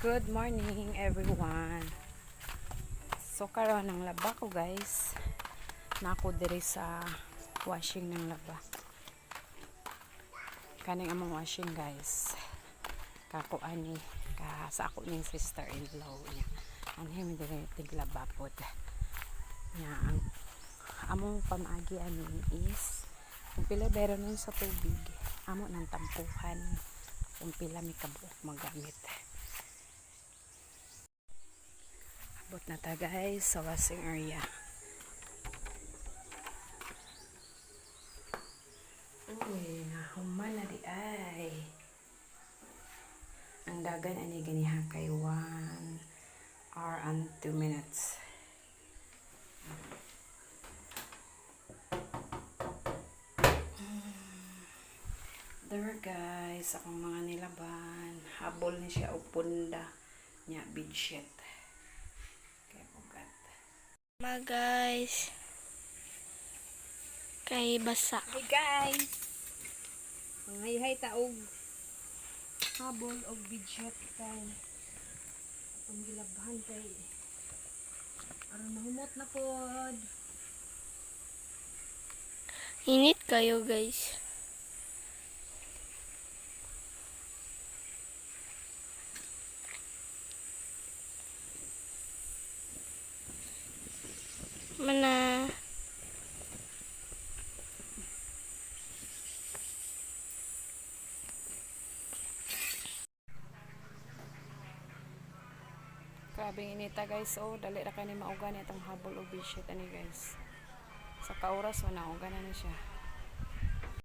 Good morning everyone. So karon ang laba ko guys. Nako diri sa washing ng laba. Kaning among washing guys. Kako ani ka sa ako ning sister-in-law niya. Ani mi diri tiglaba pod. Nya ang among pamagi ani is kung pila bero nun sa tubig. Amo nang tampuhan. Kung pila mi kabuok magamit. Abot na ta guys sa washing area. Uy, nahuman na di ay. Ang dagan ani ganiha kay 1 hour and 2 minutes. There guys, akong mga nilaban. Habol ni siya og punda nya bedsheet. Guys, kay basa. Hey guys, mangayhay taog habol og bedsheet kay ang gilabhan kay aron mahumot na pod. Init kayo guys. Mana Grabe inita guys, oh dali ra kani mauga ni atong habol og bedsheet ani guys. Sa kauras na uga na siya.